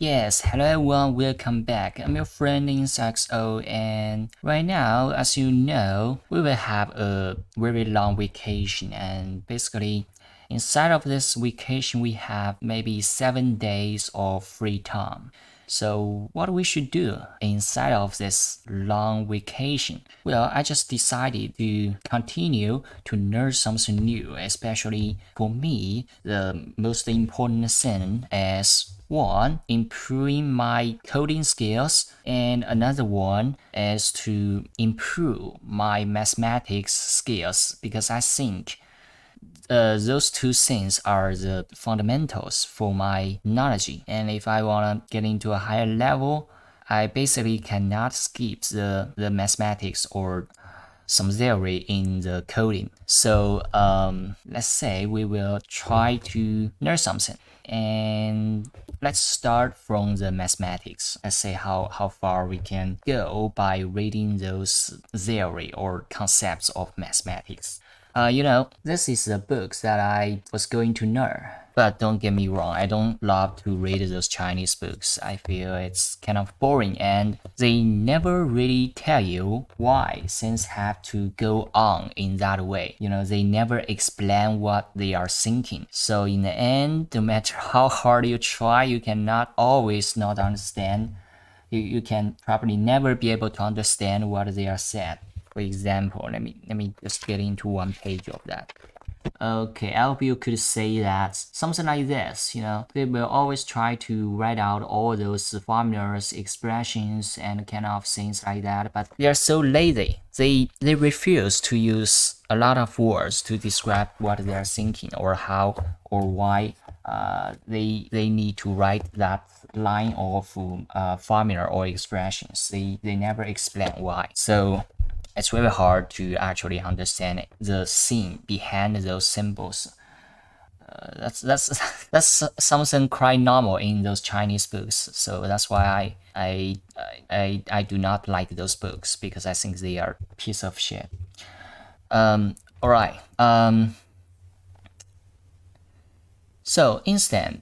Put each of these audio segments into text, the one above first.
Yes, hello everyone, welcome back. I'm your friend in XO, and right now, as you know, we will have a very long vacation, and basically, inside of this vacation, we have maybe 7 days of free time. So what we should do inside of this long vacation? Well, I just decided to continue to learn something new, especially for me, the most important thing is one, improving my coding skills, and another one is to improve my mathematics skills because I think those two things are the fundamentals for my knowledge. And if I want to get into a higher level, I basically cannot skip the mathematics or some theory in the coding. So let's say we will try to learn something. And let's start from the mathematics. Let's say how far we can go by reading those theory or concepts of mathematics. This is a book that I was going to learn. But don't get me wrong, I don't love to read those Chinese books. I feel it's kind of boring and they never really tell you why things have to go on in that way. They never explain what they are thinking. So in the end, no matter how hard you try, you cannot always not understand. You can probably never be able to understand what they are said. For example, let me just get into one page of that. Okay, I hope you could say that something like this, they will always try to write out all those formulas, expressions, and kind of things like that, but they are so lazy. They refuse to use a lot of words to describe what they are thinking or how or why they need to write that line of formula or expressions. They never explain why. So it's very hard to actually understand the scene behind those symbols. That's something quite normal in those Chinese books. So that's why I do not like those books because I think they are a piece of shit. All right. So instead,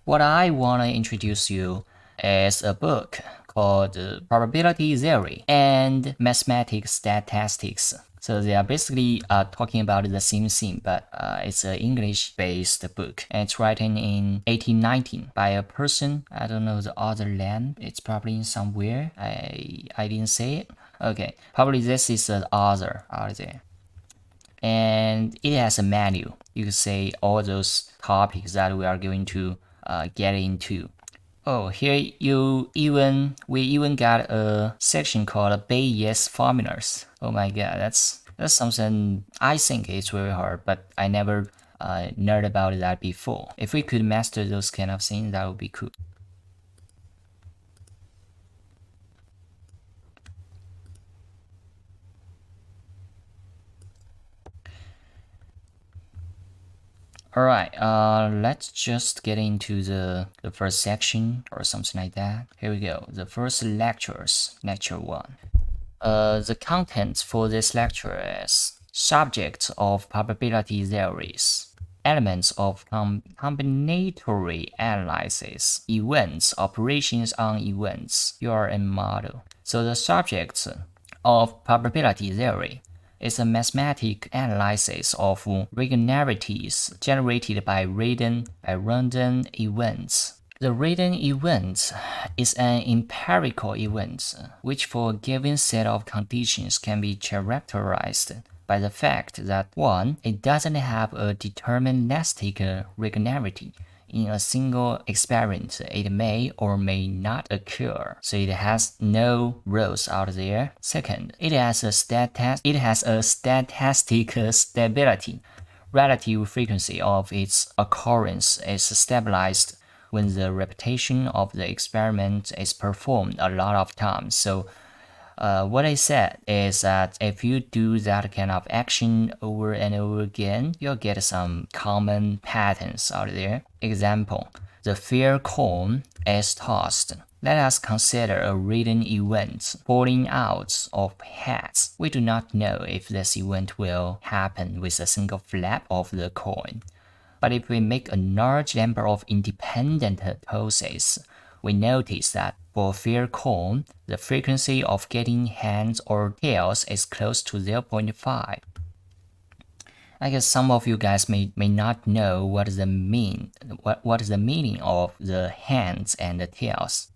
what I want to introduce you is a book called Probability Theory and Mathematics Statistics. So they are basically talking about the same thing, but it's an English-based book. And it's written in 1819 by a person. I don't know the other name. It's probably in somewhere. I didn't say it. Okay, probably this is the author out there. And it has a menu. You could say all those topics that we are going to get into. Oh, here we even got a section called Bayes formulas. Oh my god, that's something I think is very hard, but I never learned about that before. If we could master those kind of things, that would be cool. Alright, let's just get into the first section or something like that. Here we go. The first lectures, lecture 1. The content for this lecture is subjects of probability theories, elements of combinatorial analysis, events, operations on events, URM model. So the subjects of probability theory is a mathematical analysis of regularities generated by random events. The random event is an empirical event, which for a given set of conditions can be characterized by the fact that 1. It doesn't have a deterministic regularity. In a single experiment, it may or may not occur, so it has no rules out there. Second, it has a statistic stability. Relative frequency of its occurrence is stabilized when the repetition of the experiment is performed a lot of times. So what I said is that if you do that kind of action over and over again, you'll get some common patterns out there. Example, the fair coin is tossed. Let us consider a written event, falling out of heads. We do not know if this event will happen with a single flap of the coin. But if we make a large number of independent tosses, we notice that for a fair coin, the frequency of getting heads or tails is close to 0.5. I guess some of you guys may not know what is the meaning of the heads and the tails.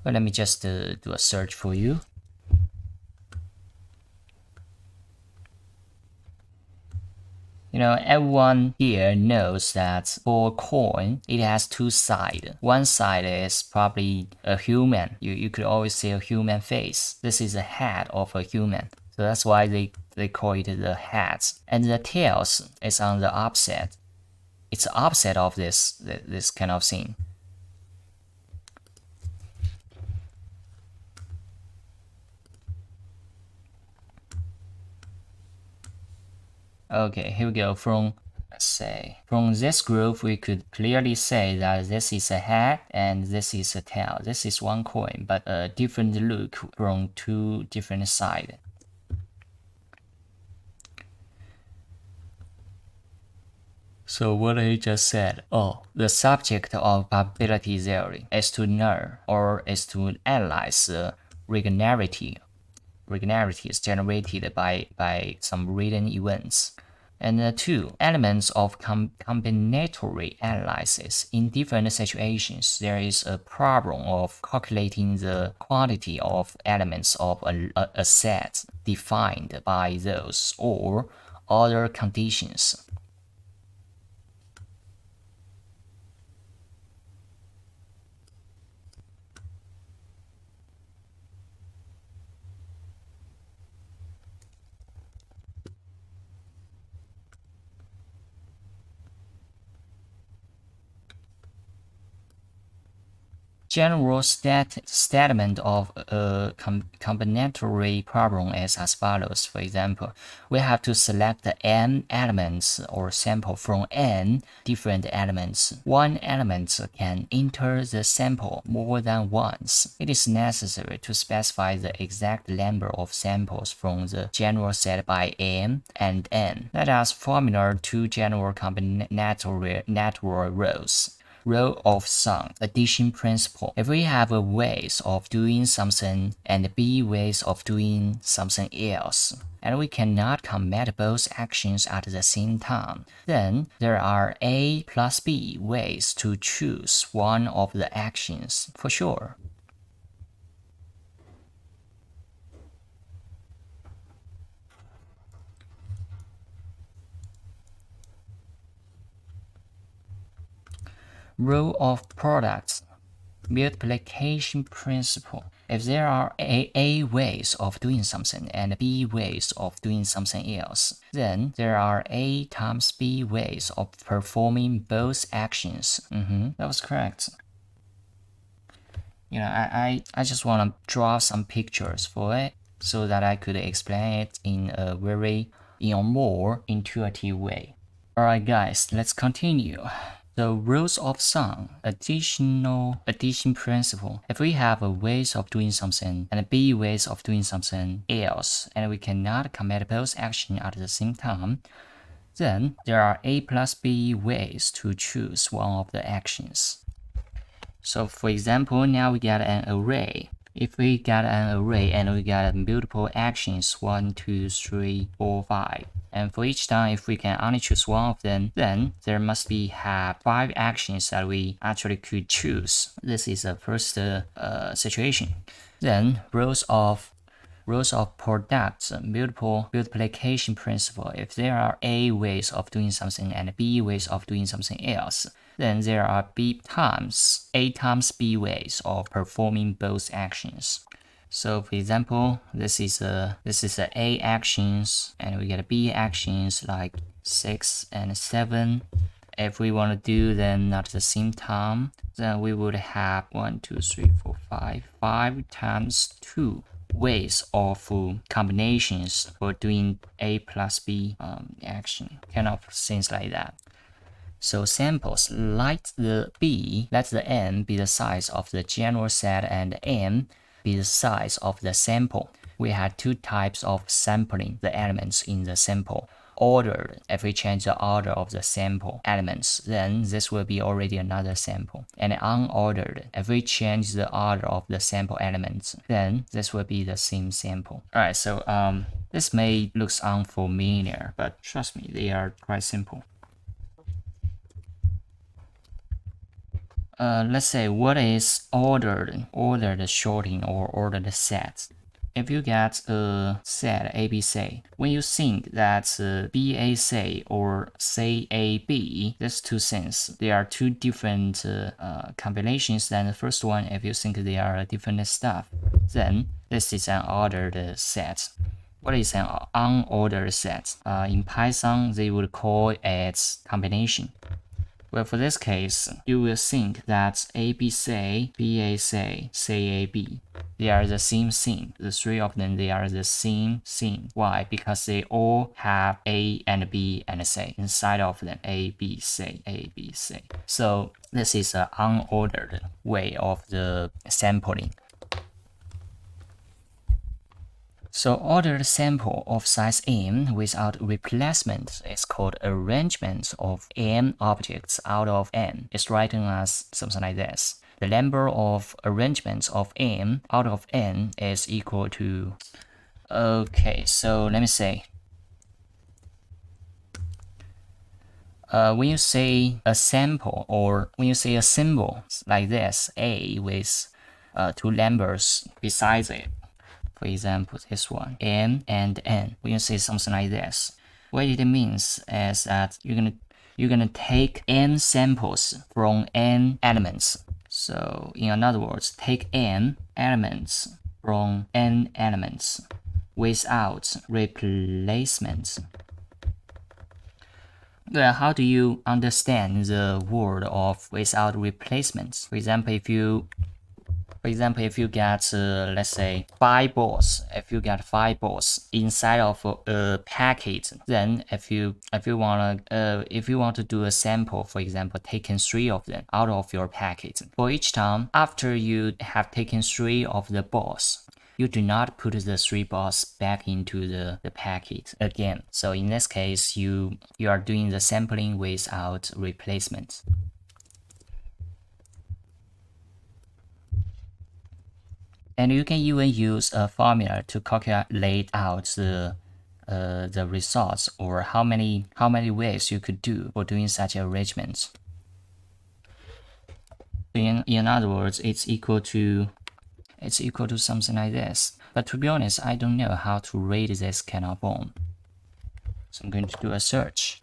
But let me just do a search for you. Everyone here knows that for a coin, it has two sides. One side is probably a human. You could always see a human face. This is the head of a human. So that's why they call it the heads. And the tails is on the opposite. It's the opposite of this kind of thing. Okay, here we go. From this group, we could clearly say that this is a head and this is a tail. This is one coin, but a different look from two different sides. So what I just said, the subject of probability theory is to learn or is to analyze the regularities generated by some written events. And 2 elements of combinatory analysis. In different situations, there is a problem of calculating the quantity of elements of a set defined by those or other conditions. General statement of a combinatory problem is as follows. For example, we have to select n elements or sample from n different elements. One element can enter the sample more than once. It is necessary to specify the exact number of samples from the general set by m and n. Let us formulate 2 general combinatorial rules. Rule of thumb, addition principle. If we have a ways of doing something and b ways of doing something else, and we cannot commit both actions at the same time, then there are a plus b ways to choose one of the actions for sure. Rule of products, multiplication principle. If there are a ways of doing something and b ways of doing something else, then there are a times b ways of performing both actions. That was correct. I just want to draw some pictures for it so that I could explain it in a more intuitive way. Alright guys, let's continue. The rules of thumb, addition principle. If we have a ways of doing something and b ways of doing something else, and we cannot commit both actions at the same time, then there are a plus b ways to choose one of the actions. So for example, now we got an array. If we got an array and we got multiple actions 1, 2, 3, 4, 5. And for each time, if we can only choose one of them, then there must have 5 actions that we actually could choose. This is the first situation. Then rules of products, multiplication principle. If there are a ways of doing something and b ways of doing something else, then there are a times b ways of performing both actions. So for example, this is a a actions and we get a b actions like 6 and 7. If we want to do them at the same time, then we would have 1, 2, 3, 4, 5 times 2 ways of combinations for doing a plus b action, kind of things like that. So samples, let the n be the size of the general set and m be the size of the sample. We had two types of sampling the elements in the sample. Ordered, if we change the order of the sample elements, then this will be already another sample. And unordered, if we change the order of the sample elements, then this will be the same sample. Alright, so this may look unfamiliar, but trust me, they are quite simple. Let's say what is ordered sorting or ordered set. If you get a set ABC, when you think that BAC or CAB, these two things, they are two different combinations, then the first one, if you think they are different stuff, then this is an ordered set. What is an unordered set? In Python, they would call it combination. Well, for this case, you will think that ABC, BAC, CAB, they are the same thing. The three of them, they are the same thing. Why? Because they all have A and B and C inside of them. A, B, C, A, B, C. So this is an unordered way of the sampling. So ordered sample of size m without replacement is called arrangement of m objects out of n. It's written as something like this. The number of arrangements of m out of n is equal to... Okay, so let me say. When you say a sample or when you say a symbol like this, a with two numbers besides it, for example, this one, m and n. When you say something like this, what it means is that you're gonna take n samples from n elements. So in other words, take n elements from n elements without replacement. Well, how do you understand the word of without replacement? For example, if you get, let's say, 5 balls, if you get 5 balls inside of a packet, then if you want to do a sample, for example, taking 3 of them out of your packet, for each time after you have taken 3 of the balls, you do not put the 3 balls back into the packet again. So in this case, you are doing the sampling without replacement. And you can even use a formula to calculate out the results, or how many ways you could do for doing such arrangements. In other words, it's equal to something like this. But to be honest, I don't know how to read this kind of form. So I'm going to do a search.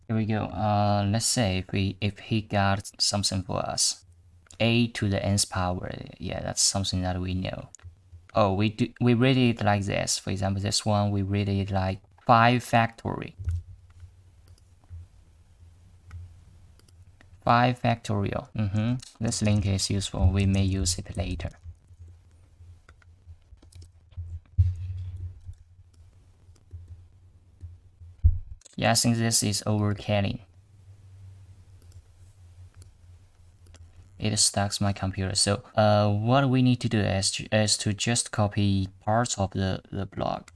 Here we go. Let's say if he got something for us, a to the nth power. Yeah, that's something that we know. Oh, we read it like this. For example, this one we read it like 5 factorial. 5 factorial. This link is useful. We may use it later. Yeah, I think this is overkilling. It stucks my computer. So what we need to do is to just copy parts of the block.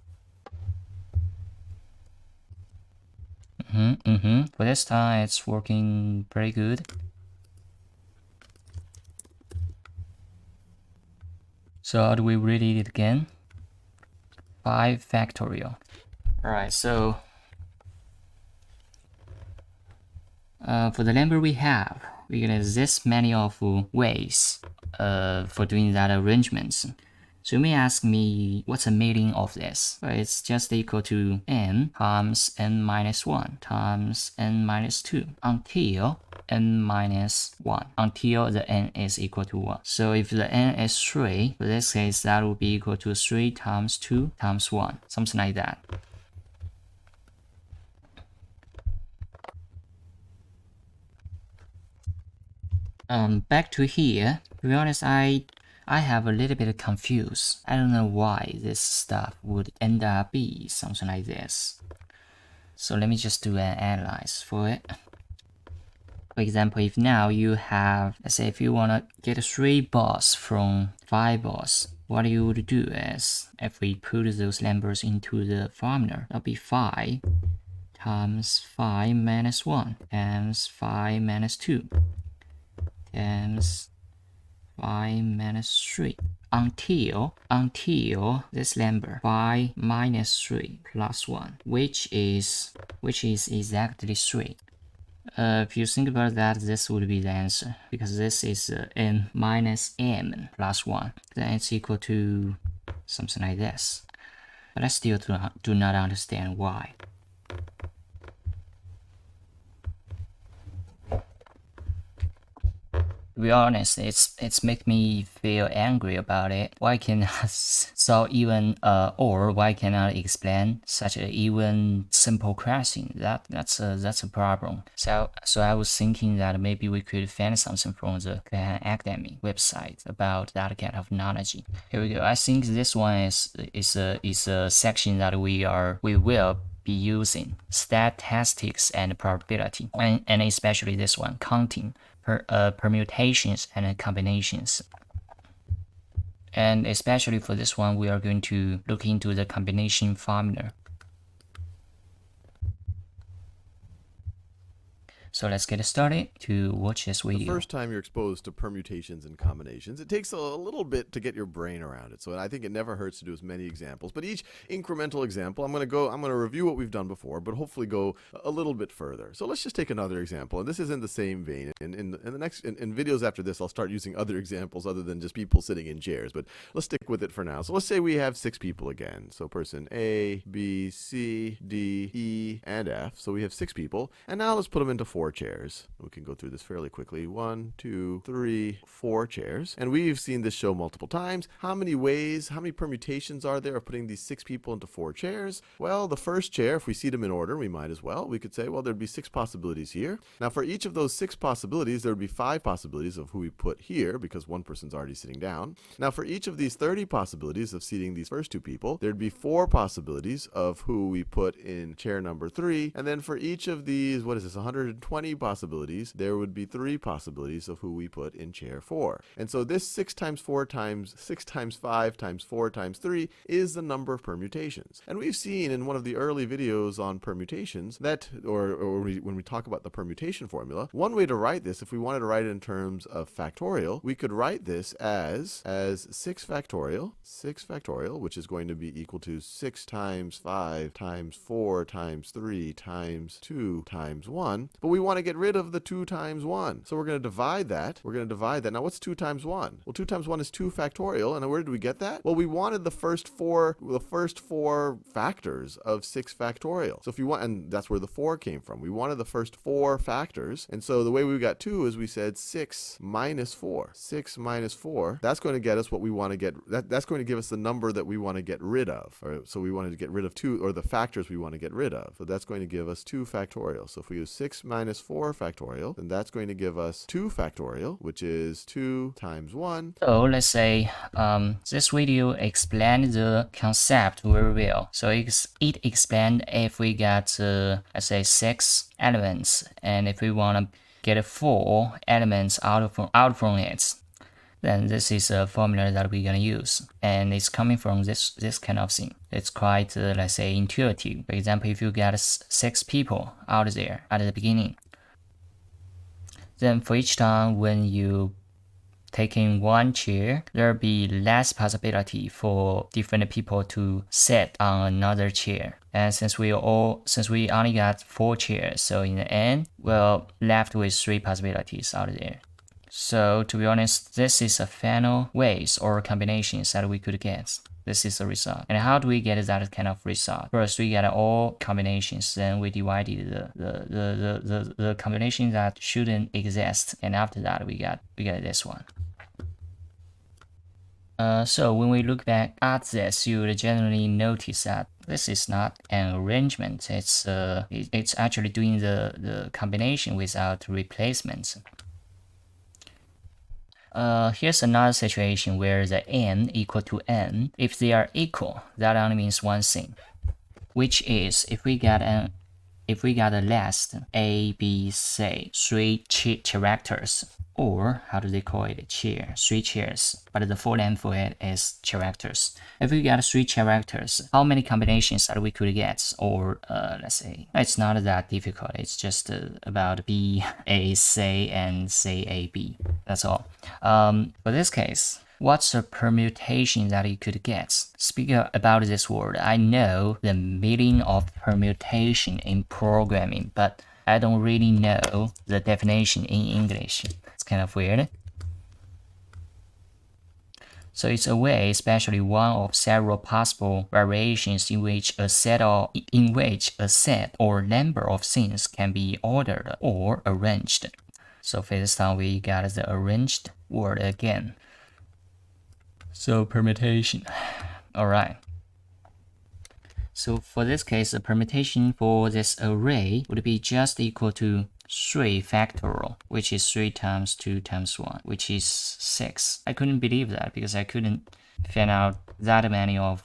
For this time, it's working pretty good. So how do we read it again? 5 factorial. Alright, so for the number we have, we get this many of ways for doing that arrangements. So you may ask me, what's the meaning of this? Well, it's just equal to n times n minus 1 times n minus 2 until n minus 1, until the n is equal to 1. So if the n is 3, for this case, that will be equal to 3 times 2 times 1, something like that. Back to here, to be honest, I I have a little bit confused. I don't know why this stuff would end up be something like this. So let me just do an analyze for it. For example, if now you have, let's say if you want to get 3 balls from 5 balls, what you would do is, if we put those numbers into the formula, that'll be 5 times 5 minus 1 times 5 minus 2 times 5 minus 3 until this number 5 minus 3 plus 1, which is exactly 3. If you think about that, this would be the answer, because this is n minus m plus 1. Then it's equal to something like this. But I still do not understand why. To be honest, it's make me feel angry about it. Why cannot solve even or why cannot explain such a even simple question? That's a problem. So I was thinking that maybe we could find something from the academic website about that kind of knowledge. Here we go. I think this one is a section that we will be using statistics and probability, and especially this one, counting. Permutations and combinations. And especially for this one, we are going to look into the combination formula. So let's get started to watch this video. The first time you're exposed to permutations and combinations, it takes a little bit to get your brain around it. So I think it never hurts to do as many examples. But each incremental example, I'm going to review what we've done before, but hopefully go a little bit further. So let's just take another example, and this is in the same vein. In videos after this, I'll start using other examples other than just people sitting in chairs. But let's stick with it for now. So let's say we have 6 people again. So person A, B, C, D, E, and F. So we have 6 people, and now let's put them into 4 chairs. We can go through this fairly quickly. 1, 2, 3, 4 chairs. And we've seen this show multiple times. How many permutations are there of putting these 6 people into 4 chairs? Well, the first chair, if we seat them in order, we might as well. We could say, well, there'd be 6 possibilities here. Now, for each of those 6 possibilities, there would be 5 possibilities of who we put here, because one person's already sitting down. Now, for each of these 30 possibilities of seating these first 2 people, there'd be 4 possibilities of who we put in chair number 3. And then for each of these, 120 possibilities, there would be 3 possibilities of who we put in chair 4. And so this 6 times 4 times 6 times 5 times 4 times 3 is the number of permutations. And we've seen in one of the early videos on permutations that, when we talk about the permutation formula, one way to write this, if we wanted to write it in terms of factorial, we could write this as 6 factorial, which is going to be equal to 6 times 5 times 4 times 3 times 2 times 1. But we want to get rid of the 2 times 1. So we're going to divide that. Now what's 2 times 1? Well, 2 times 1 is 2 factorial. And where did we get that? Well, we wanted the first four factors of 6 factorial. So if you want, and that's where the 4 came from. We wanted the first 4 factors. And so the way we got 2 is we said 6 minus 4. 6 minus 4. That's going to get us what we want to get. That's going to give us the number that we want to get rid of. So we wanted to get rid of 2, or the factors we want to get rid of. So that's going to give us 2 factorial. So if we use 6 minus 4 factorial, then that's going to give us 2 factorial, which is 2 times 1. So let's say this video explained the concept very well. So it explained if we got let's say 6 elements, and if we want to get 4 elements out from it, then this is a formula that we're gonna use, and it's coming from this kind of thing. It's quite let's say intuitive. For example, if you get 6 people out there at the beginning, then for each time when you take in 1 chair, there'll be less possibility for different people to sit on another chair. And since we only got 4 chairs, so in the end, we're left with 3 possibilities out there. So to be honest, this is a final ways or combinations that we could get. This is the result. And how do we get that kind of result? First, we get all combinations, then we divided the combination that shouldn't exist, and after that we get this one. So when we look back at this, you would generally notice that this is not an arrangement. It's actually doing the combination without replacements. Here's another situation where the n equal to n. If they are equal, that only means one thing, which is if we got a list A, B, C, three characters, or how do they call it? Three chairs, but the full name for it is characters. If we got three characters, how many combinations that we could get? Or let's say it's not that difficult. It's just about B, A, C, and C, A, B. That's all. For this case, what's the permutation that you could get? Speaking about this word, I know the meaning of permutation in programming, but I don't really know the definition in English. It's kind of weird. So it's a way, especially one of several possible variations in which a set or number of things can be ordered or arranged. So for this time, we got the arranged word again. So permutation. All right. So for this case, the permutation for this array would be just equal to 3 factorial, which is 3 times 2 times 1, which is 6. I couldn't believe that because I couldn't find out that many of,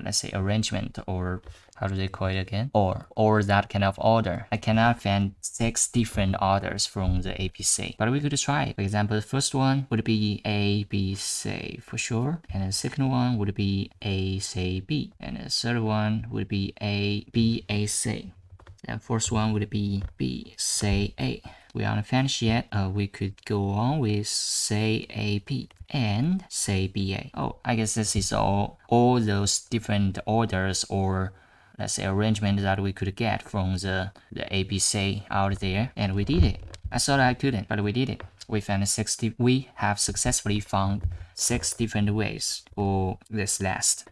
let's say, arrangement, or how do they call it again? Or that kind of order. I cannot find 6 different orders from the APC, but we could try. For example, the first one would be A, B, C for sure, and the second one would be A, C, B, and the third one would be A, B, A, C. And fourth one would be B, C, A. We aren't finished yet. We could go on with C, A, B and C, B, A. Oh, I guess this is all those different orders, or let's say arrangement that we could get from the ABC out there, and we did it. I thought I couldn't, but we did it. We have successfully found 6 different ways for this list.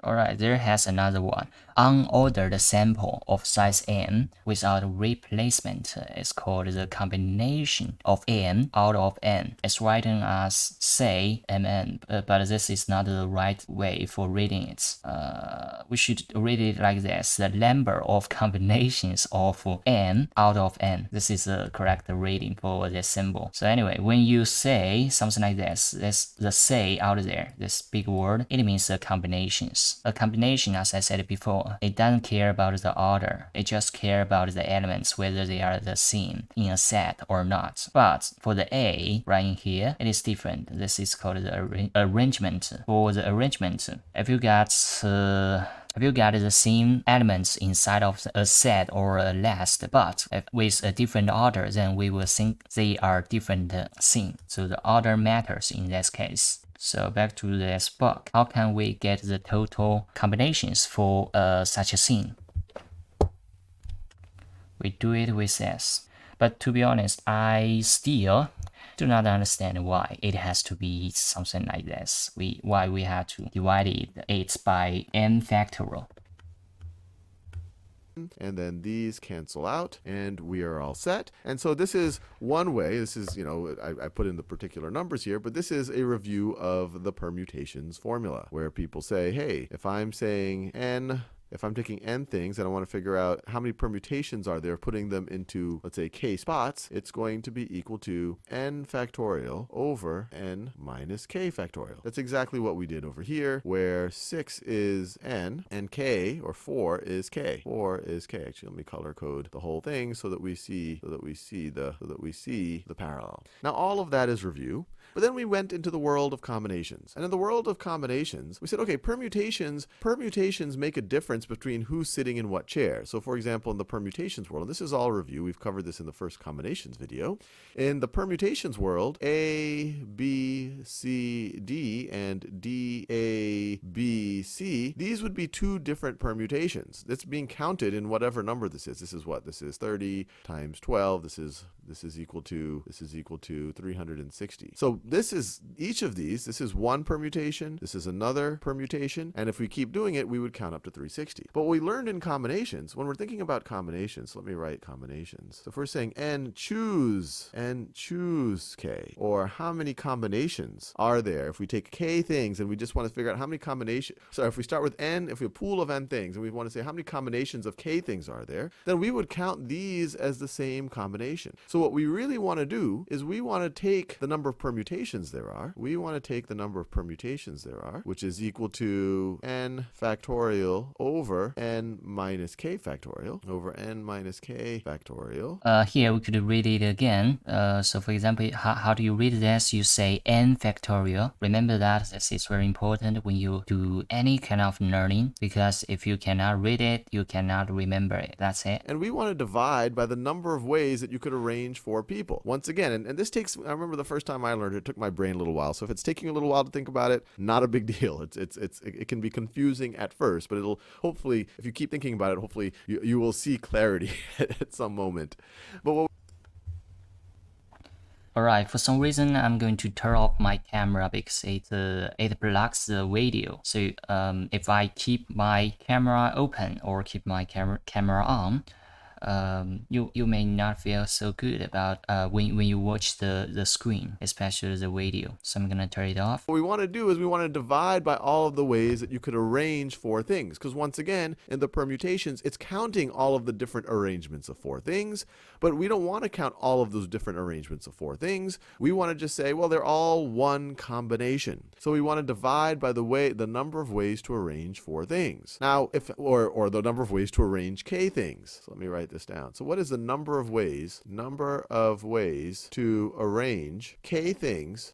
Alright, there has another one. Unordered sample of size n without replacement is called the combination of n out of n. It's written as say mn, but this is not the right way for reading it. We should read it like this: the number of combinations of n out of n. This is the correct reading for this symbol. So anyway, when you say something like this, the say out there, this big word, it means the combinations. A combination, as I said before, it doesn't care about the order. It just cares about the elements, whether they are the same in a set or not. But for the A right in here, it is different. This is called the arrangement. For the arrangement, if you got the same elements inside of a set or a list, but with a different order, then we will think they are different things. So the order matters in this case. So back to this book. How can we get the total combinations for such a thing? We do it with this. But to be honest, I still do not understand why it has to be something like this. Why we have to divide it by n factorial. And then these cancel out, and we are all set. And so this is one way. This is, I put in the particular numbers here, but this is a review of the permutations formula, where people say, hey, if I'm saying n, if I'm taking n things and I want to figure out how many permutations are there, putting them into, let's say, k spots, it's going to be equal to n factorial over n minus k factorial. That's exactly what we did over here, where 6 is n and k, or 4 is k. 4 is k. Actually, let me color code the whole thing so that we see the parallel. Now, all of that is review. But then we went into the world of combinations. And in the world of combinations, we said, okay, permutations make a difference between who's sitting in what chair. So for example, in the permutations world, and this is all review, we've covered this in the first combinations video. In the permutations world, A, B, C, D, and D, A, B, C, these would be 2 different permutations. That's being counted in whatever number this is. This is what? This is 30 times 12. This is equal to 360. So So this is each of these. This is one permutation. This is another permutation. And if we keep doing it, we would count up to 360. But what we learned in combinations, when we're thinking about combinations, let me write combinations. So if we're saying n choose k, or how many combinations are there? If we take k things and we just want to figure out how many combinations, so if we start with n, if we have a pool of n things and we want to say how many combinations of k things are there, then we would count these as the same combination. So what we really want to do is we want to take the number of permutations there are. We want to take the number of permutations there are, which is equal to n factorial over n minus k factorial over n minus k factorial. Here we could read it again. So for example, how do you read this? You say n factorial. Remember that this is very important when you do any kind of learning, because if you cannot read it, you cannot remember it. That's it. And we want to divide by the number of ways that you could arrange for people. Once again, and this takes, I remember the first time I learned it, it took my brain a little while. So if it's taking a little while to think about it, not a big deal. It can be confusing at first, but it'll hopefully, if you keep thinking about it, hopefully you will see clarity at some moment. But what Alright, for some reason I'm going to turn off my camera because it blocks the video. So if I keep my camera open or keep my camera on, you may not feel so good about when you watch the screen, especially the video. So I'm gonna turn it off. we want to do is we want to divide by all of the ways that you could arrange four things. Because once again, in the permutations, it's counting all of the different arrangements of four things, but we don't want to count all of those different arrangements of four things. We want to just say, well, they're all one combination. So we want to divide by the number of ways to arrange four things. Now, or the number of ways to arrange k things. So let me write this down. So what is the number of ways to arrange k things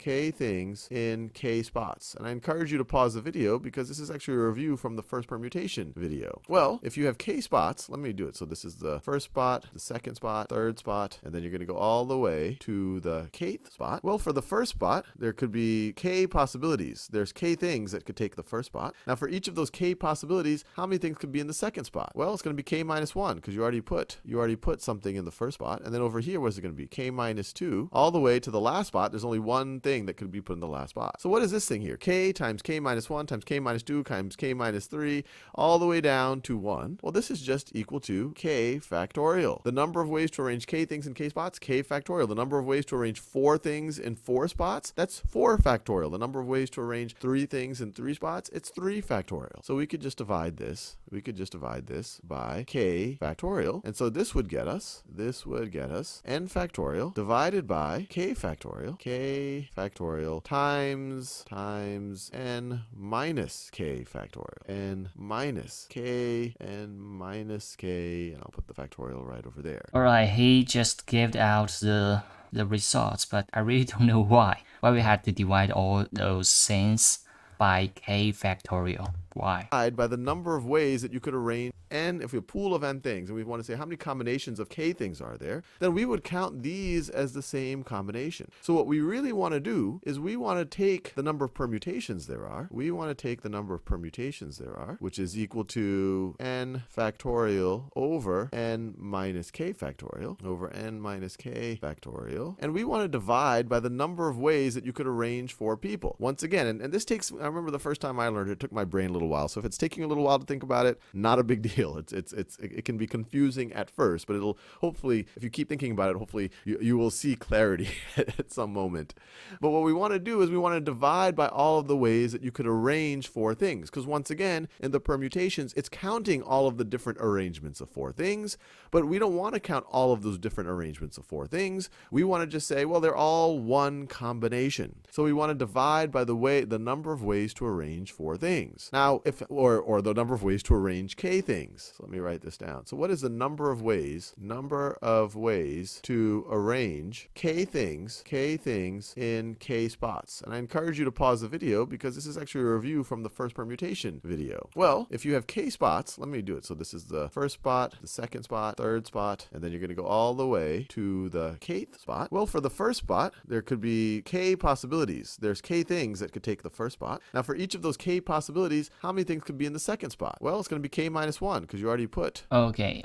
in k spots? And I encourage you to pause the video because this is actually a review from the first permutation video. Well, if you have k spots, let me do it. So this is the first spot, the second spot, third spot, and then you're going to go all the way to the kth spot. Well, for the first spot, there could be k possibilities. There's k things that could take the first spot. Now, for each of those k possibilities, how many things could be in the second spot? Well, it's going to be k minus 1 because you already put something in the first spot. And then over here, what's it going to be? K minus 2 all the way to the last spot. There's only one thing that could be put in the last spot. So what is this thing here? K times k minus 1 times k minus 2 times k minus 3 all the way down to 1. Well, this is just equal to k factorial. The number of ways to arrange k things in k spots, k factorial. The number of ways to arrange 4 things in 4 spots, that's 4 factorial. The number of ways to arrange 3 things in 3 spots, it's 3 factorial. So we could just divide this. We could just divide this by k factorial. And so this would get us n factorial divided by k factorial times n minus k factorial, n minus k, and I'll put the factorial right over there. Alright, he just gave out the results, but I really don't know why we had to divide all those things by k factorial. Why? By the number of ways that you could arrange n, if we have a pool of n things and we want to say how many combinations of k things are there, then we would count these as the same combination. So what we really want to do is we want to take the number of permutations there are. We want to take the number of permutations there are, which is equal to n factorial over n minus k factorial over n minus k factorial. And we want to divide by the number of ways that you could arrange for people. Once again, and this takes, I remember the first time I learned it, it took my brain a little while. So if it's taking a little while to think about it, not a big deal. It can be confusing at first, but it'll hopefully, if you keep thinking about it, hopefully you will see clarity at some moment. But what we want to do is we want to divide by all of the ways that you could arrange 4 things. Because once again, in the permutations, it's counting all of the different arrangements of 4 things, but we don't want to count all of those different arrangements of 4 things. We want to just say, well, they're all one combination. So we want to divide by the number of ways to arrange 4 things. Now, or the number of ways to arrange k things. So let me write this down. So what is the number of ways to arrange k things in k spots? And I encourage you to pause the video because this is actually a review from the first permutation video. Well, if you have k spots, let me do it. So this is the first spot, the second spot, third spot, and then you're going to go all the way to the kth spot. Well, for the first spot, there could be k possibilities. There's k things that could take the first spot. Now, for each of those k possibilities, how many things could be in the second spot? Well, it's going to be k minus 1 because you already put. Okay,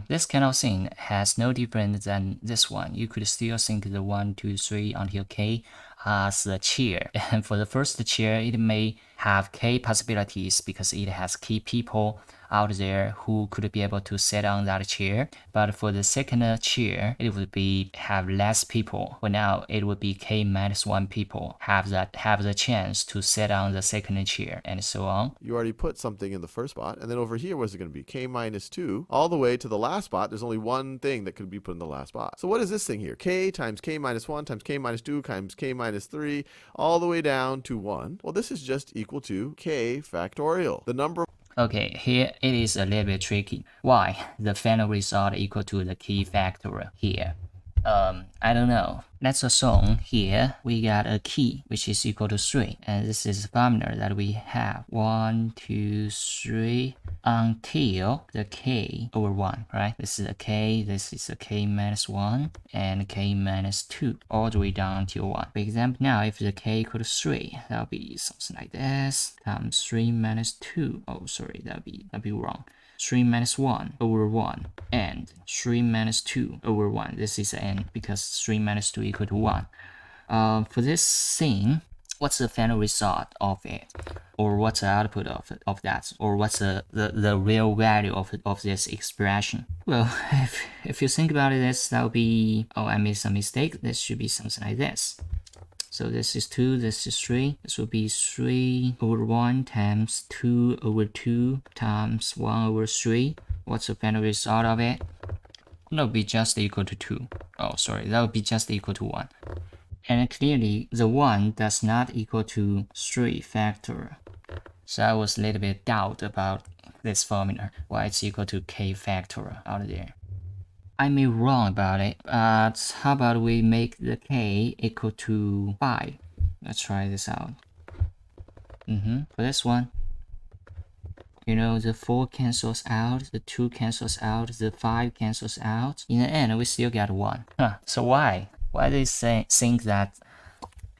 this kind of thing has no difference than this one. You could still think the 1, 2, 3 until k as a chair. And for the first chair, it may have k possibilities because it has k people out there who could be able to sit on that chair. But for the second chair, it would be have less people. For now, it would be k minus 1 people have the chance to sit on the second chair, and so on. You already put something in the first spot, and then over here, what's it going to be? K minus 2, all the way to the last spot. There's only one thing that could be put in the last spot. So what is this thing here? K times k minus 1 times k minus 2 times k minus 3, all the way down to 1. Well, this is just equal to k factorial. The number of Okay, here it is a little bit tricky. Why the final result equal to the key factor here? I don't know. Let's assume here we got a key which is equal to 3, and this is the formula that we have 1, 2, 3 until the k over 1, right? This is a k, this is a k minus 1, and k minus 2, all the way down until 1. For example, now if the k equal to 3, that'll be something like this, times 3 minus 2. Oh, sorry, that'll be wrong. 3 minus 1 over 1 and 3 minus 2 over 1. This is n because 3 minus 2 equal to 1. For this thing, what's the final result of it? Or what's the output of that? Or what's the real value of this expression? Well, if you think about it, that would be, oh, I made some mistake. This should be something like this. So this is 2, this is 3. This will be 3 over 1 times 2 over 2 times 1 over 3. What's the final result of it? That will be just equal to 2. Oh, sorry, that will be just equal to 1. And clearly, the 1 does not equal to 3 factorial. So I was a little bit doubt about this formula, why it's equal to k factorial out there. I may be wrong about it, but how about we make the k equal to 5? Let's try this out. For this one, you know, the 4 cancels out, the 2 cancels out, the 5 cancels out. In the end, we still get 1. So why? Why do you think that?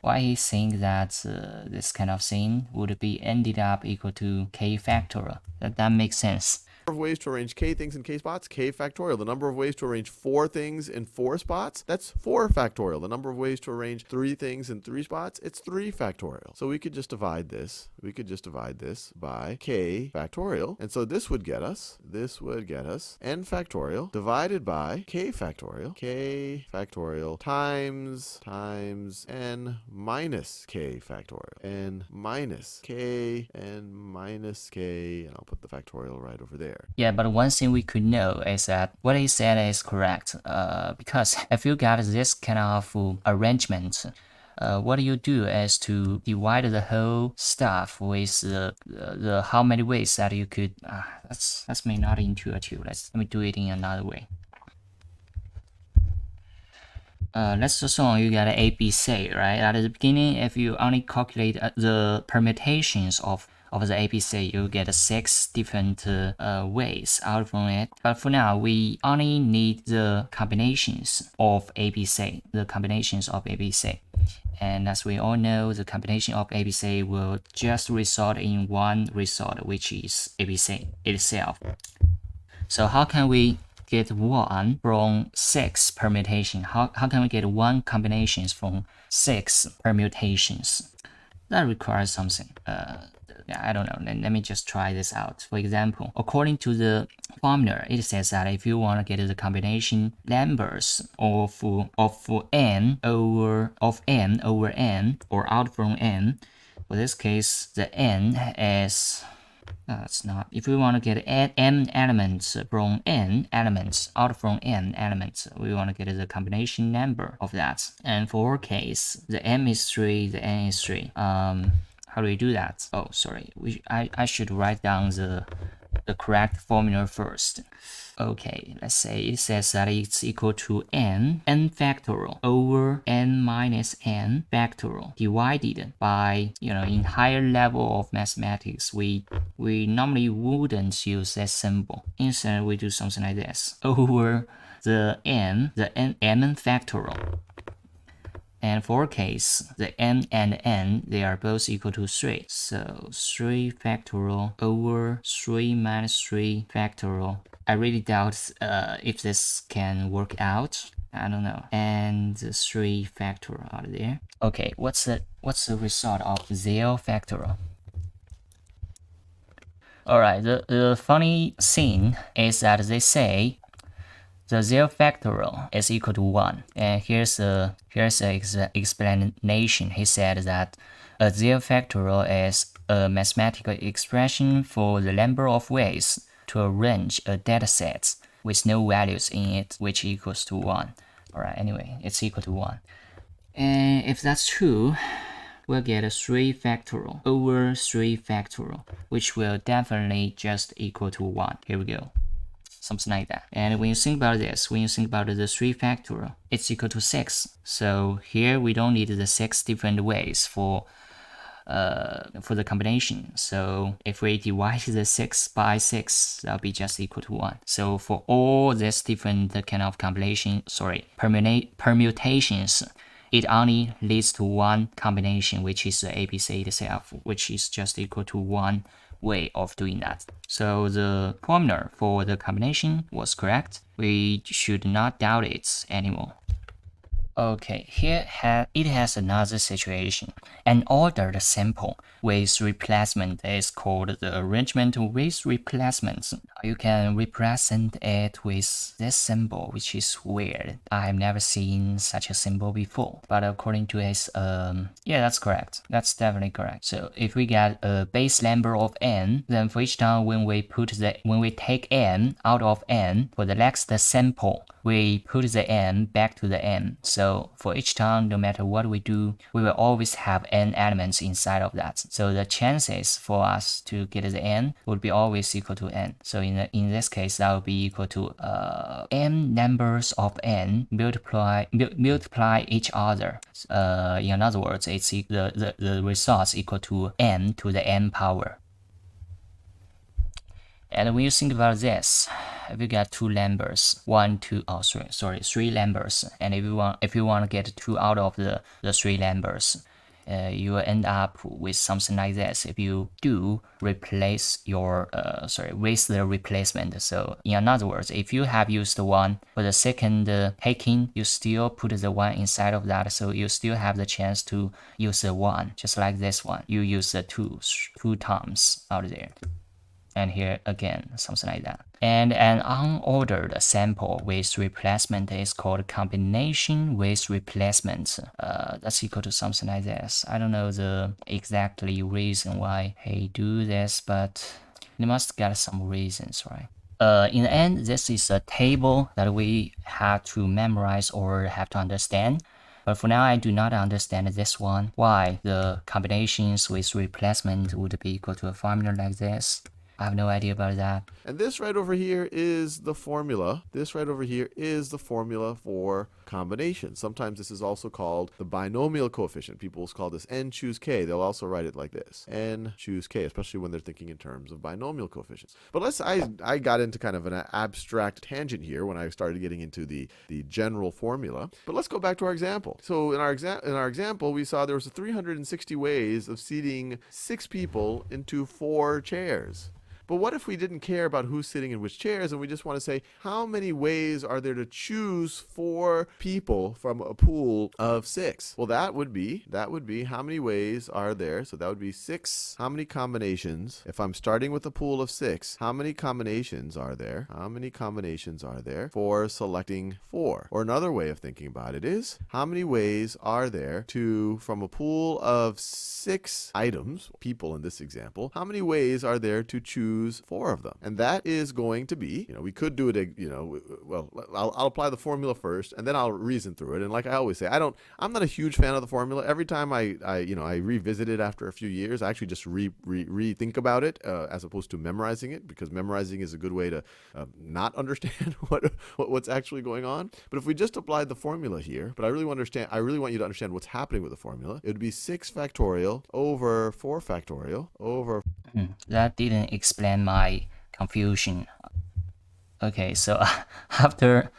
Why he think that this kind of thing would be ended up equal to k factorial? That makes sense. of ways to arrange k things in k spots, k factorial. The number of ways to arrange 4 things in 4 spots, that's 4 factorial. The number of ways to arrange 3 things in 3 spots, it's 3 factorial. So we could just divide this. We could just divide this by k factorial. And so this would get us n factorial divided by k factorial times n minus k factorial. n minus k, and I'll put the factorial right over there. Yeah, but one thing we could know is that what he said is correct. Because if you got this kind of arrangement, what you do is to divide the whole stuff with the how many ways that you could. That's may not intuitive. Let me do it in another way. Let's assume you got an ABC, right? At the beginning, if you only calculate the permutations of the ABC, you get 6 different ways out from it. But for now, we only need the combinations of ABC, And as we all know, the combination of ABC will just result in one result, which is ABC itself. So how can we get 1 from 6 permutation? How can we get 1 combinations from 6 permutations? That requires something. I don't know. Let me just try this out. For example, according to the formula, it says that if you want to get the combination numbers of n over n or out from n, for this case, the n is it's not. If we want to get n elements from n elements, out from n elements, we want to get the combination number of that. And for our case, the m is 3, the n is 3. How do we do that? Oh, sorry. I should write down the correct formula first. Okay, let's say it says that it's equal to n factorial over n minus n factorial divided by, in higher level of mathematics, we normally wouldn't use that symbol. Instead, we do something like this. Over the n factorial. And for our case, the n and n, they are both equal to 3. So 3 factorial over 3 minus 3 factorial. I really doubt if this can work out. I don't know, and 3 factorial out there. Okay, what's the result of 0 factorial? Alright, the funny thing is that they say the 0 factorial is equal to 1. And here's the explanation. He said that a 0 factorial is a mathematical expression for the number of ways to arrange a dataset with no values in it, which equals to 1. Alright, anyway, it's equal to 1. And if that's true, we'll get a 3 factorial over 3 factorial, which will definitely just equal to 1. Here we go. Something like that. And when you think about this, when you think about the 3 factorial, it's equal to 6. So here we don't need the 6 different ways for the combination. So if we divide the 6 by 6, that'll be just equal to 1. So for all these different kind of permutations, it only leads to one combination, which is the ABC itself, which is just equal to one way of doing that. So the formula for the combination was correct. We should not doubt it anymore. Okay, here it has another situation. An ordered sample with replacement is called the arrangement with replacements. You can represent it with this symbol, which is weird. I have never seen such a symbol before. But according to his, yeah, that's correct. That's definitely correct. So if we get a base number of n, then for each time when we take n out of n for the next sample, we put the n back to the n. So for each time, no matter what we do, we will always have n elements inside of that. So the chances for us to get the n would be always equal to n. So in this case, that would be equal to m numbers of n multiply each other. In other words, it's the results equal to n to the n power. And when you think about this, if you get 2 numbers, 3 numbers, and if you want to get 2 out of the 3 numbers, you will end up with something like this. If you do replace your raise the replacement. So in other words, if you have used 1 for the second taking, you still put the 1 inside of that, so you still have the chance to use the 1, just like this one. You use the 2 times out there. And here again, something like that. And an unordered sample with replacement is called combination with replacement. That's equal to something like this. I don't know the exactly reason why he do this, but he must get some reasons, right? In the end, this is a table that we have to memorize or have to understand. But for now, I do not understand this one. Why the combinations with replacement would be equal to a formula like this. I have no idea about that. And this right over here is the formula. This right over here is the formula for combination. Sometimes this is also called the binomial coefficient. People call this n choose k. They'll also write it like this, n choose k, especially when they're thinking in terms of binomial coefficients. But I got into kind of an abstract tangent here when I started getting into the general formula. But let's go back to our example. So in our example, we saw there was 360 ways of seating 6 people into 4 chairs. But what if we didn't care about who's sitting in which chairs, and we just want to say, how many ways are there to choose 4 people from a pool of 6? Well, that would be how many ways are there? So that would be 6. How many combinations? If I'm starting with a pool of 6, how many combinations are there? How many combinations are there for selecting 4? Or another way of thinking about it is, how many ways are there from a pool of 6 items, people in this example, how many ways are there to choose 4 of them? And that is going to be, we could do it, well, I'll apply the formula first, and then I'll reason through it. And like I always say, I'm not a huge fan of the formula. Every time I revisit it after a few years, I actually just rethink about it as opposed to memorizing it, because memorizing is a good way to not understand what's actually going on. But if we just applied the formula here, but I really want you to understand what's happening with the formula. It would be 6 factorial over 4 factorial over. That didn't explain my confusion. Okay, so after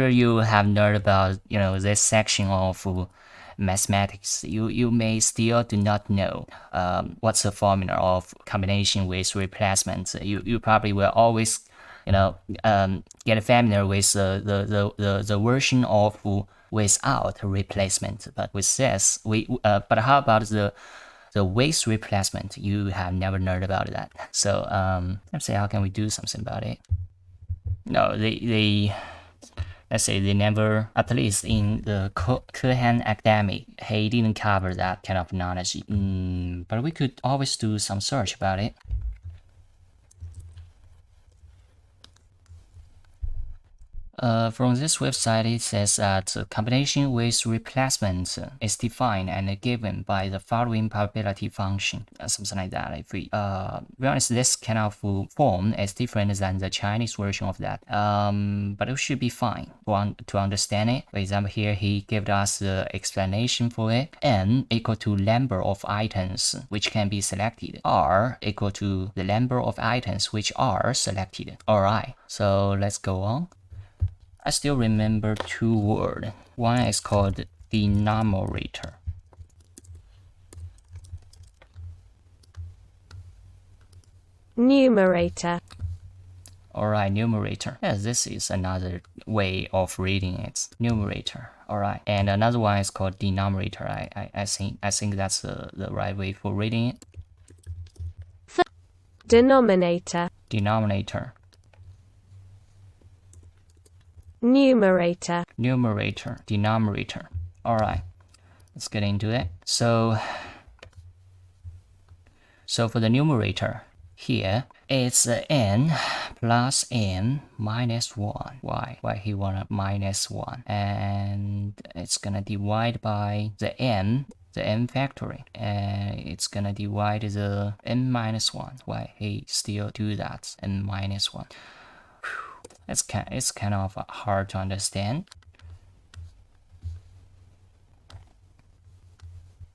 you have learned about this section of mathematics, you may still do not know what's the formula of combination with replacement. You probably will always get familiar with the version of without replacement. But with this, but how about the with replacement? You have never learned about that. So let's see, how can we do something about it? No, they let's say they never, at least in the Cohen academic, he didn't cover that kind of knowledge. But we could always do some search about it. From this website, it says that combination with replacement is defined and given by the following probability function, something like that. If we, be honest, this kind of form is different than the Chinese version of that. But it should be fine to understand it. For example, here he gave us the explanation for it. N equal to number of items which can be selected. R equal to the number of items which are selected. Alright, so let's go on. I still remember two words. One is called denominator. Numerator. Alright, numerator. Yeah, this is another way of reading it. Numerator. Alright. And another one is called denominator. I think that's the right way for reading it. Denominator. Denominator. Numerator. Numerator. Denominator. Alright. Let's get into it. So for the numerator, here it's n plus n minus 1. Why he wanted minus 1? And it's gonna divide by the n factorial, and it's gonna divide the n minus 1. Why he still do that? N minus 1. It's kind of hard to understand.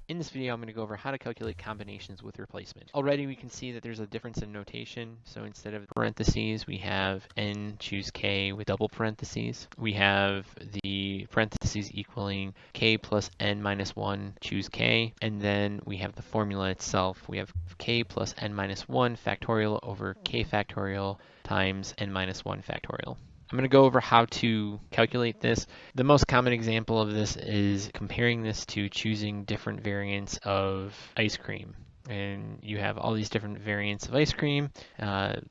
In this video, I'm going to go over how to calculate combinations with replacement. Already we can see that there's a difference in notation. So instead of parentheses, we have n choose k with double parentheses. We have the parentheses equaling k plus n minus 1 choose k. And then we have the formula itself. We have k plus n minus 1 factorial over k factorial times n minus 1 factorial. I'm going to go over how to calculate this. The most common example of this is comparing this to choosing different variants of ice cream. And you have all these different variants of ice cream,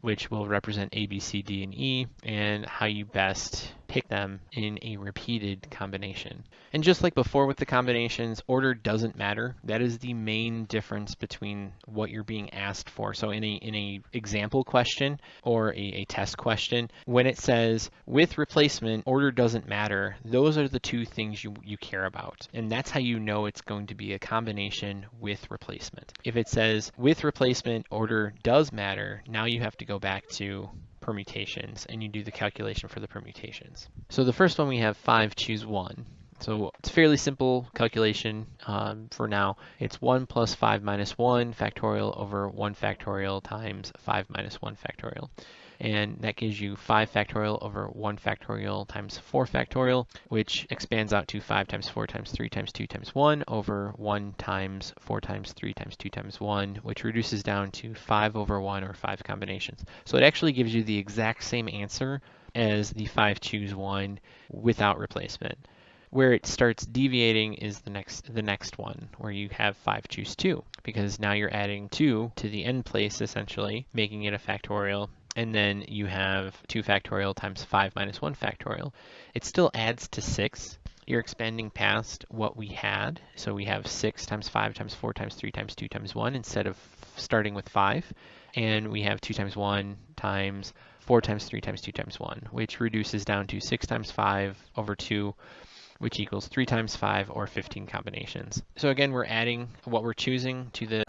which will represent A, B, C, D, and E, and how you best pick them in a repeated combination. And just like before with the combinations, order doesn't matter. That is the main difference between what you're being asked for. So in a example question or a test question, when it says with replacement, order doesn't matter, those are the two things you care about. And that's how you know it's going to be a combination with replacement. If it says with replacement, order does matter, now you have to go back to permutations and you do the calculation for the permutations. So the first one we have 5 choose 1. So it's a fairly simple calculation for now. It's 1 plus 5 minus 1 factorial over 1 factorial times 5 minus 1 factorial. And that gives you 5 factorial over 1 factorial times 4 factorial, which expands out to 5 times 4 times 3 times 2 times 1 over 1 times 4 times 3 times 2 times 1, which reduces down to 5 over 1 or 5 combinations. So it actually gives you the exact same answer as the 5 choose 1 without replacement. Where it starts deviating is the next one, where you have 5 choose 2, because now you're adding 2 to the n place, essentially, making it a factorial. And then you have 2 factorial times 5 minus 1 factorial. It still adds to 6. You're expanding past what we had. So we have 6 times 5 times 4 times 3 times 2 times 1 instead of starting with 5. And we have 2 times 1 times 4 times 3 times 2 times 1, which reduces down to 6 times 5 over 2, which equals 3 times 5 or 15 combinations. So again, we're adding what we're choosing to the...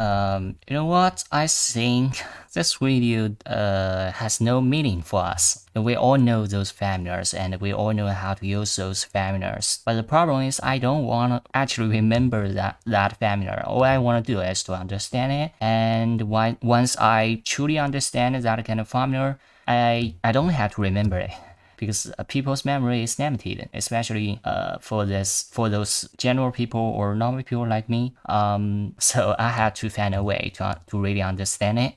You know what? I think this video has no meaning for us. We all know those formulas and we all know how to use those formulas. But the problem is I don't want to actually remember that formula. All I want to do is to understand it. And once I truly understand that kind of formula, I don't have to remember it. Because people's memory is limited, especially for those general people or normal people like me. So I had to find a way to really understand it.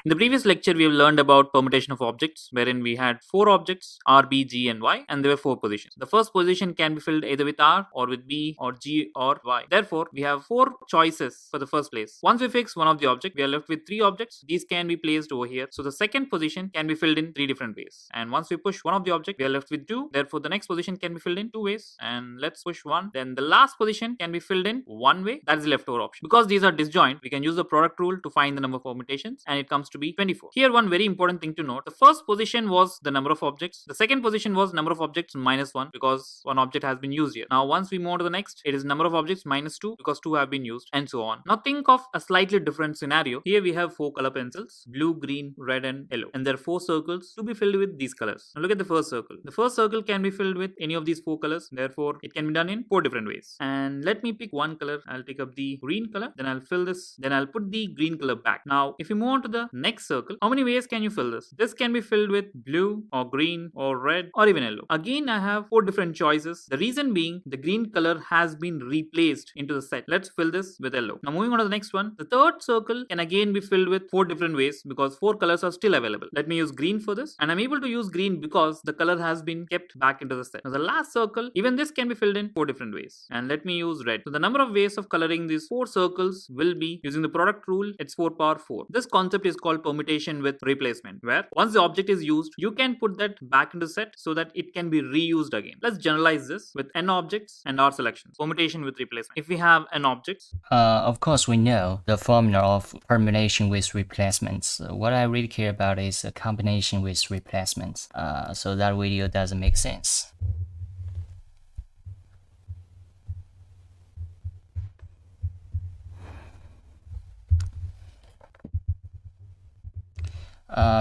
In the previous lecture, we have learned about permutation of objects, wherein we had 4 objects R, B, G, and Y, and there were 4 positions. The first position can be filled either with R or with B or G or Y. Therefore, we have 4 choices for the first place. Once we fix one of the objects, we are left with 3 objects. These can be placed over here. So the second position can be filled in 3 different ways. And once we push one of the object, we are left with 2. Therefore, the next position can be filled in 2 ways. And let's push 1. Then the last position can be filled in 1 way. That is the leftover option. Because these are disjoint, we can use the product rule to find the number of permutations, and it comes to be 24. Here, one very important thing to note: the first position was the number of objects. The second position was number of objects minus 1, because one object has been used here. Now, once we move on to the next, it is number of objects minus 2, because 2 have been used, and so on. Now, think of a slightly different scenario. Here we have 4 color pencils: blue, green, red, and yellow. And there are 4 circles to be filled with these colors. Now, look at the first circle. The first circle can be filled with any of these 4 colors. Therefore, it can be done in 4 different ways. And let me pick one color. I'll take up the green color. Then I'll fill this. Then I'll put the green color back. Now, if you move on to the next circle, how many ways can you fill this? This can be filled with blue or green or red or even yellow. Again, I have 4 different choices. The reason being, the green color has been replaced into the set. Let's fill this with yellow. Now, moving on to the next one. The third circle can again be filled with 4 different ways, because 4 colors are still available. Let me use green for this. And I'm able to use green because the color has been kept back into the set. Now, the last circle, even this can be filled in 4 different ways. And let me use red. So the number of ways of coloring these 4 circles will be, using the product rule, it's 4 power 4. This concept is called permutation with replacement, where once the object is used, you can put that back into set so that it can be reused again. Let's generalize this with n objects and R selections. Permutation with replacement. If we have n objects, Of course, we know the formula of permutation with replacements. What I really care about is a combination with replacements. So that video doesn't make sense.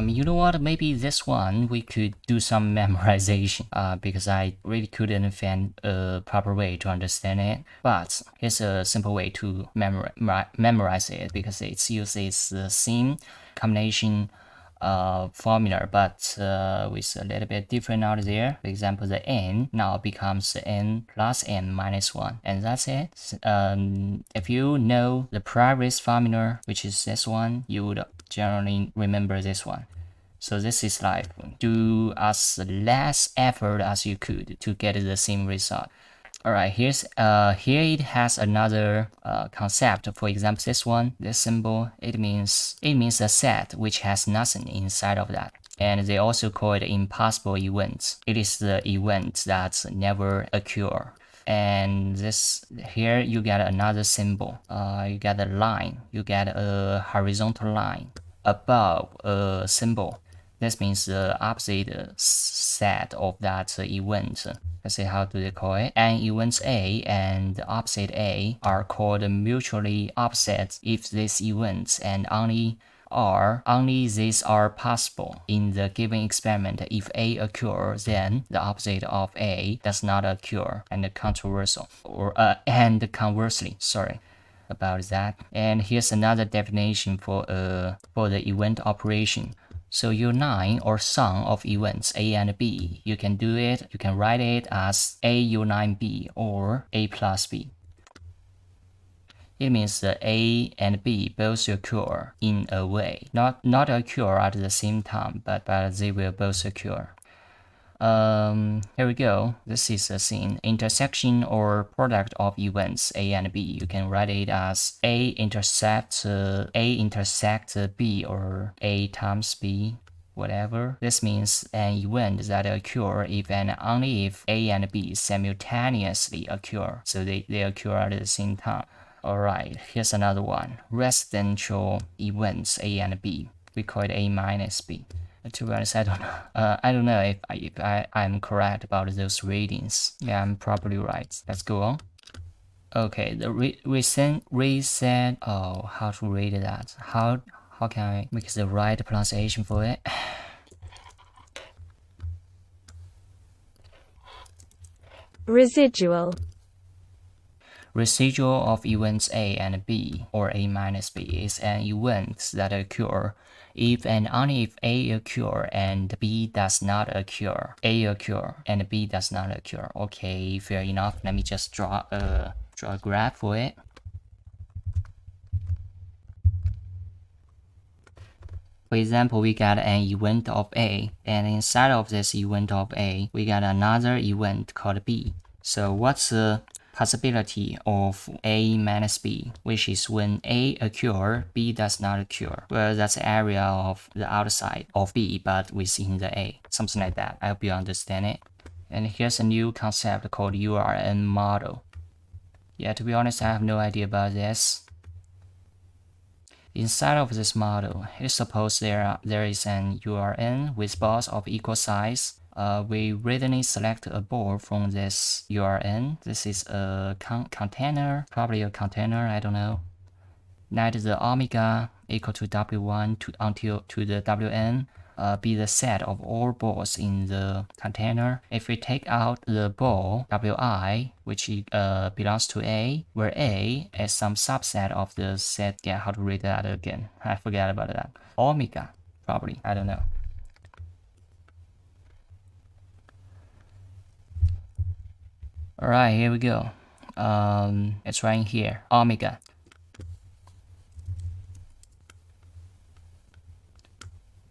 You know what? Maybe this one we could do some memorization because I really couldn't find a proper way to understand it. But here's a simple way to memorize it, because it uses the same combination formula, but with a little bit different out there. For example, the n now becomes n plus n minus 1, and that's it. If you know the previous formula, which is this one, you would generally remember this one. So this is like do as less effort as you could to get the same result. Alright, here it has another concept. For example, this one, this symbol, it means a set which has nothing inside of that. And they also call it impossible events. It is the event that never occur. And this here you get another symbol. You get a line. You get a horizontal line above a symbol. This means the opposite set of that event. Let's see, how do they call it? And events A and opposite A are called mutually opposite if these events and only these are possible. In the given experiment, if A occurs, then the opposite of A does not occur, and controversial, and conversely, sorry about that. And here's another definition for the event operation. So your line or sum of events A and B, you can write it as A union B or A plus B. It means that A and B both occur in a way, not occur at the same time, but they will both occur. Here we go. This is a scene. Intersection or product of events A and B. You can write it as A intersect B or A times B, whatever. This means an event that occur if and only if A and B simultaneously occur. So they occur at the same time. Alright, here's another one. Residential events A and B. We call it A minus B. To be honest, I don't know if I'm correct about those readings. Yeah, I'm probably right. Let's go on. Okay, the reset. Oh, how to read that? How can I make the right pronunciation for it? Residual. Residual of events A and B, or A minus B, is an event that occur if and only if A occur and B does not occur. A occur and B does not occur. Okay, fair enough. Let me just draw a graph for it. For example, we got an event of A, and inside of this event of A, we got another event called B. So what's the possibility of A minus B, which is when A occurs, B does not occur? Well, that's the area of the outside of B, but within the A. Something like that. I hope you understand it. And here's a new concept called URN model. Yeah, to be honest, I have no idea about this. Inside of this model, let's suppose there is an URN with balls of equal size. We randomly select a ball from this URN. This is a container, probably a container, I don't know. Let the omega equal to W1 to the Wn be the set of all balls in the container. If we take out the ball Wi, which belongs to A, where A is some subset of the set. Yeah, how to read that again? I forgot about that. Omega, probably. I don't know. Alright, here we go. It's right here. Omega.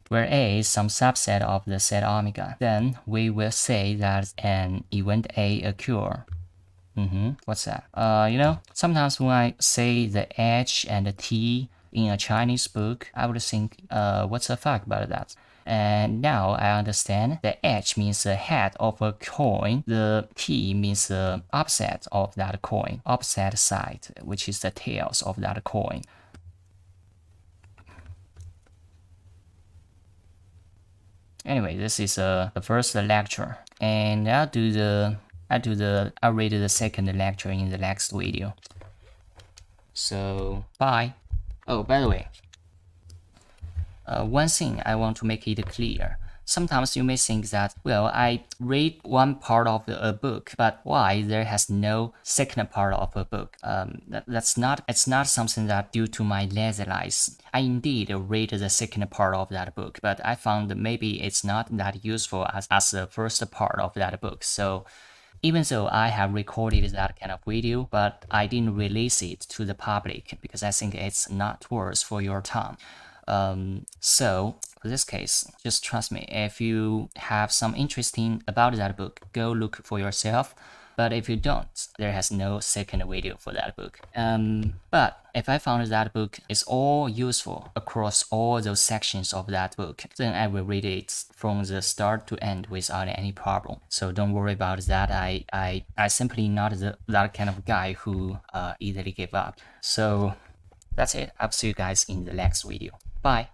Where A is some subset of the set omega, then we will say that an event A occur. What's that? You know, sometimes when I say the H and the T in a Chinese book, I would think, what's the fuck about that? And now I understand the H means the head of a coin, the T means the opposite of that coin, opposite side, which is the tails of that coin. Anyway, this is the first lecture, and I'll read the second lecture in the next video. So bye. Oh, by the way, one thing I want to make it clear. Sometimes you may think that, well, I read one part of a book, but why there has no second part of a book? It's not something that due to my lazy life. I indeed read the second part of that book, but I found maybe it's not that useful as the first part of that book. So even though I have recorded that kind of video, but I didn't release it to the public because I think it's not worth for your time. So for this case, just trust me, if you have some interesting about that book, go look for yourself. But if you don't, there has no second video for that book. But if I found that book is all useful across all those sections of that book, then I will read it from the start to end without any problem. So don't worry about that. I simply not that kind of guy who easily give up. So that's it. I'll see you guys in the next video. Bye.